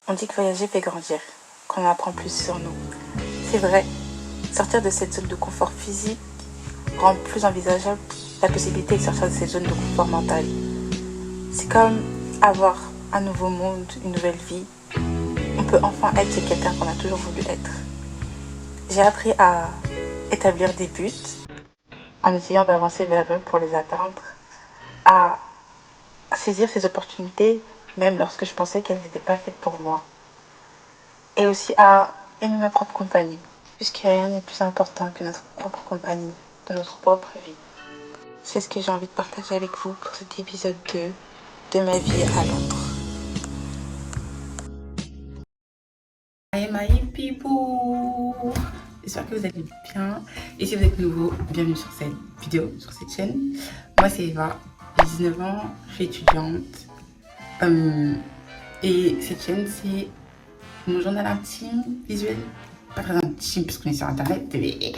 On dit que voyager fait grandir, qu'on apprend plus sur nous. C'est vrai, sortir de cette zone de confort physique rend plus envisageable la possibilité de sortir de cette zone de confort mental. C'est comme avoir un nouveau monde, une nouvelle vie. On peut enfin être quelqu'un qu'on a toujours voulu être. J'ai appris à établir des buts en essayant d'avancer vers eux pour les atteindre, à saisir ces opportunités même lorsque je pensais qu'elles n'étaient pas faites pour moi. Et aussi à aimer ma propre compagnie, puisque rien n'est plus important que notre propre compagnie, de notre propre vie. C'est ce que j'ai envie de partager avec vous pour cet épisode 2 de ma vie à Londres. Hi my people! J'espère que vous allez bien. Et si vous êtes nouveau, bienvenue sur cette vidéo, sur cette chaîne. Moi c'est Eva, j'ai 19 ans, je suis étudiante. Et cette chaîne c'est mon journal intime visuel. Pas très intime parce qu'on est sur internet, mais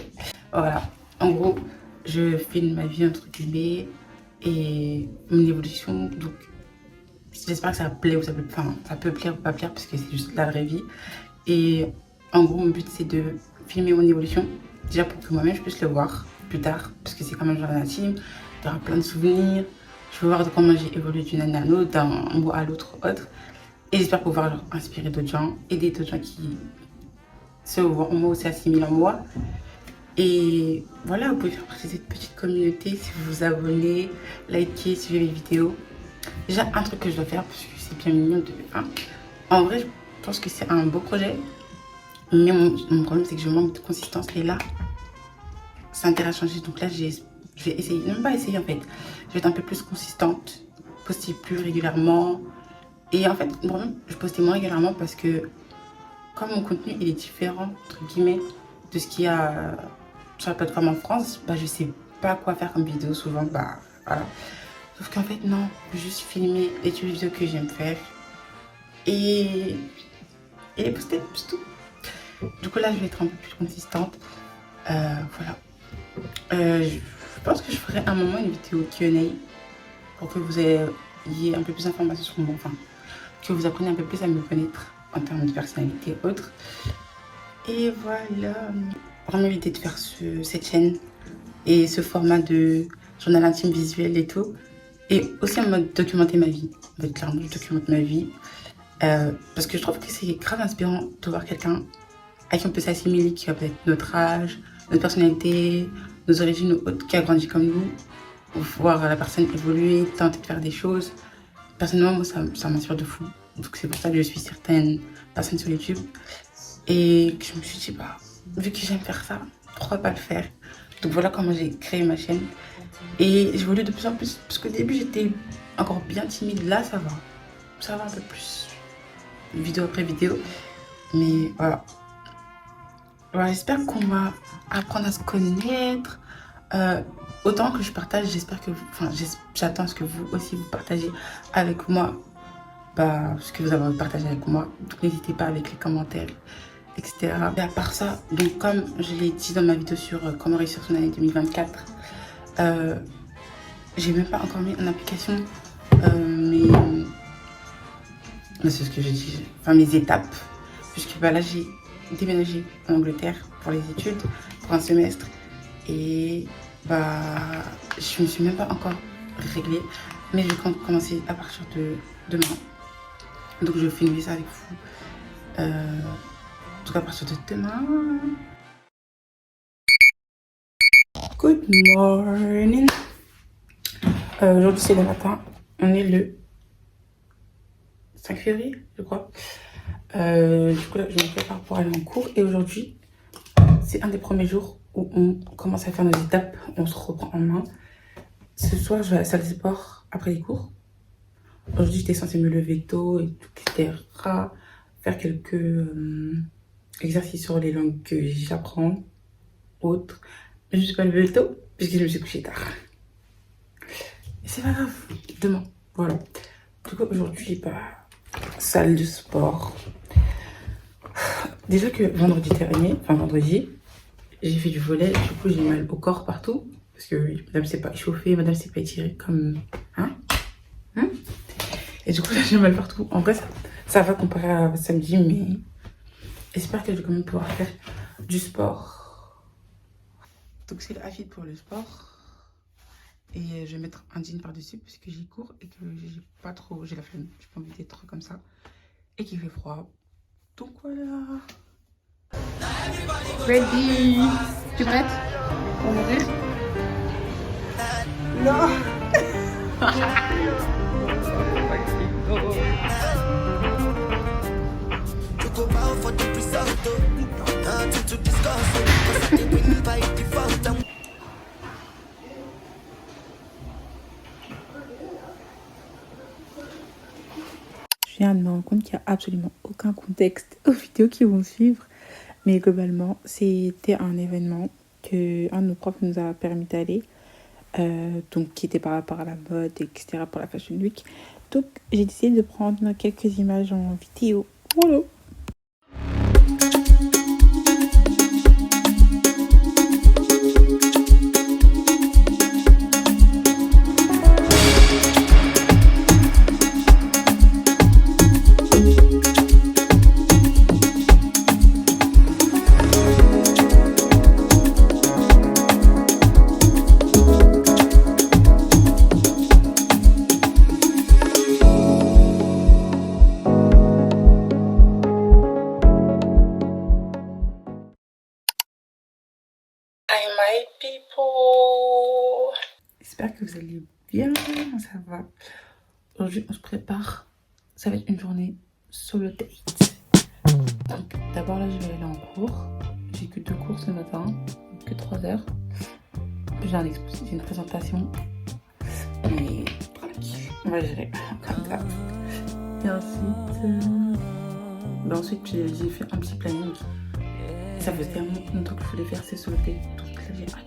voilà. En gros, je filme ma vie entre guillemets et mon évolution. Donc j'espère que ça plaît ou ça peut, enfin, ça peut plaire ou pas plaire parce que c'est juste la vraie vie. Et en gros, mon but c'est de filmer mon évolution, déjà pour que moi-même je puisse le voir plus tard, parce que c'est quand même un journal intime, il y aura plein de souvenirs, je veux voir de comment j'ai évolué d'une année à l'autre, d'un mois à l'autre, autre. Et j'espère pouvoir genre, inspirer d'autres gens, aider d'autres gens qui se voient en moi ou s'assimilent en moi. Et voilà, vous pouvez faire partie de cette petite communauté si vous vous abonnez, likez, suivez mes vidéos. Déjà, un truc que je dois faire, parce que c'est bien mignon de... Hein. En vrai, je pense que c'est un beau projet. Mais mon problème, c'est que je manque de consistance. Et là, ça a intérêt à changer. Donc là, je vais essayer, même pas essayer en fait. Je vais être un peu plus consistante, poster plus régulièrement. Et en fait, vraiment, je postais moins régulièrement parce que comme mon contenu, il est différent, entre guillemets, de ce qu'il y a sur la plateforme en France, bah, je sais pas quoi faire comme vidéo souvent. Bah, voilà. Sauf qu'en fait, non, juste filmer les vidéos que j'aime faire et les poster, c'est tout. Du coup là je vais être un peu plus consistante. Voilà. Je pense que je ferai un moment une vidéo Q&A pour que vous ayez un peu plus d'informations sur moi, enfin que vous appreniez un peu plus à me connaître en termes de personnalité et autres. Et voilà, vraiment l'idée de faire cette chaîne et ce format de journal intime visuel et tout, et aussi en mode documenter ma vie. En fait, clairement je documente ma vie parce que je trouve que c'est grave inspirant de voir quelqu'un à qui on peut s'assimiler, qui a peut-être notre âge, notre personnalité, nos origines ou autres, qui a grandi comme nous, voir la personne évoluer, tenter de faire des choses. Personnellement, moi, ça m'inspire de fou. Donc c'est pour ça que je suis certaines personnes sur YouTube et que je me suis dit, bah, vu que j'aime faire ça, pourquoi pas le faire? Donc voilà comment j'ai créé ma chaîne. Et j'évolue de plus en plus, parce qu'au début, j'étais encore bien timide. Là, ça va. Ça va un peu plus, vidéo après vidéo. Mais voilà. Voilà, j'espère qu'on va apprendre à se connaître. Autant que je partage, j'espère que enfin, j'attends à ce que vous aussi vous partagez avec moi ce que vous avez partagé avec moi. Donc n'hésitez pas avec les commentaires, etc. Et à part ça, donc comme je l'ai dit dans ma vidéo sur comment réussir son année 2024, j'ai même pas encore mis en application mais c'est ce que j'ai dit, enfin mes étapes, puisque bah, là j'ai déménagé en Angleterre pour les études, pour un semestre, et bah je me suis même pas encore réglée, mais je compte commencer à partir de demain. Donc je vais filmer ça avec vous, en tout cas à partir de demain. Good morning. Aujourd'hui c'est le matin, on est le 5 février je crois. Du coup là je me prépare pour aller en cours et aujourd'hui c'est un des premiers jours où on commence à faire nos étapes, on se reprend en main. Ce soir je vais à la salle de sport après les cours. Aujourd'hui j'étais censée me lever tôt et tout, etc. Faire quelques exercices sur les langues que j'apprends, autres. Mais je ne me suis pas levée tôt puisque je me suis couchée tard. Et c'est pas grave, demain, voilà. Du coup aujourd'hui salle de sport. Déjà que vendredi dernier, enfin vendredi, j'ai fait du volley, du coup j'ai mal au corps partout. Parce que madame s'est pas échauffée, madame s'est pas étirée comme... Hein. Et du coup là j'ai mal partout. En vrai Ça va comparé à samedi, mais j'espère que je vais quand même pouvoir faire du sport. Donc c'est le outfit pour le sport. Et je vais mettre un jean par-dessus parce que j'y cours et que j'ai pas trop, j'ai la flemme, j'ai pas envie d'être trop comme ça. Et qu'il fait froid. Donc voilà. Ready. Tu es prête pour mourir? Non. Je viens de me rendre compte qu'il n'y a absolument aucun contexte aux vidéos qui vont suivre. Mais globalement, c'était un événement que un de nos profs nous a permis d'aller. Donc qui était par rapport à la mode, etc. pour la Fashion Week. Donc j'ai décidé de prendre quelques images en vidéo. Voilà. Hi my people. J'espère que vous allez bien, ça va. Aujourd'hui on se prépare, ça va être une journée solo date. Donc d'abord là je vais aller en cours. J'ai que 2 cours ce matin, que 3 heures. J'ai une présentation, mais tranquille, on va gérer comme ça. Et ensuite j'ai fait un petit planning. Ça faisait tellement longtemps que je voulais faire ces solo dates, donc là j'ai hâte.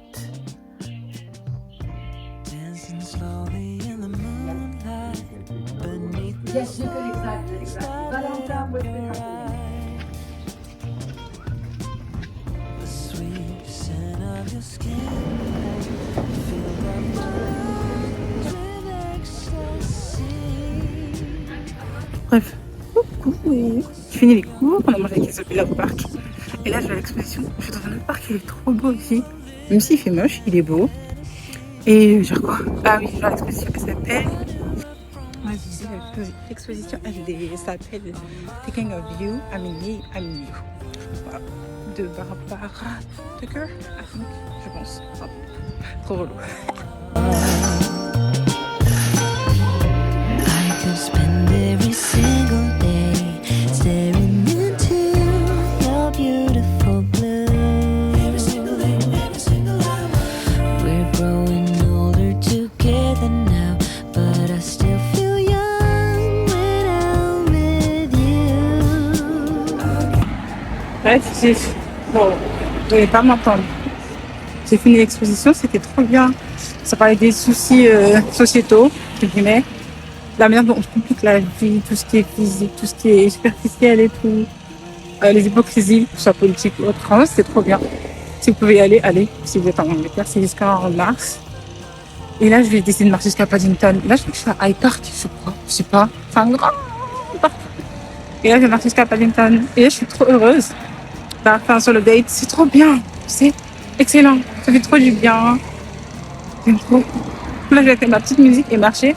Yes, you could exactly. But on top with the happening. The sweet scent of your skin. Feel the mind with ecstasy. Bref, coucou. Je finis les cours, on a mangé avec Sophie là au parc. Et là je vais à l'exposition. Je suis dans un autre parc, il est trop beau ici. Même s'il fait moche, il est beau. Et genre quoi? Ah oui, je vais à l'exposition, elle s'appelle... L'exposition elle s'appelle Thinking of You, I'm in You. Voilà. De Barbara Tucker, je pense. Oh, trop relou. I could spend every single day staring into your beautiful blue. Every single day, every single hour. We're growing older together now, but I still feel young when I'm with you. Bref, bon, vous n'allez pas m'entendre. J'ai fini l'exposition, c'était trop bien. Ça parlait des soucis sociétaux, entre guillemets. La manière dont on se complique la vie, tout ce qui est physique, tout ce qui est superficiel et tout. Les hypocrisies, que ce soit politique ou autre. Vraiment, c'était trop bien. Si vous pouvez y aller, allez. Si vous êtes en Angleterre, c'est jusqu'en mars. Et là, je vais décider de marcher jusqu'à Paddington. Là, je crois que je suis à Hyde Park, je sais pas. C'est un grand parc. Et là, je vais marcher jusqu'à Paddington. Et là, je suis trop heureuse. Enfin, sur le date, c'est trop bien. C'est excellent. Ça fait trop du bien. J'aime trop. Là, je vais faire ma petite musique et marcher.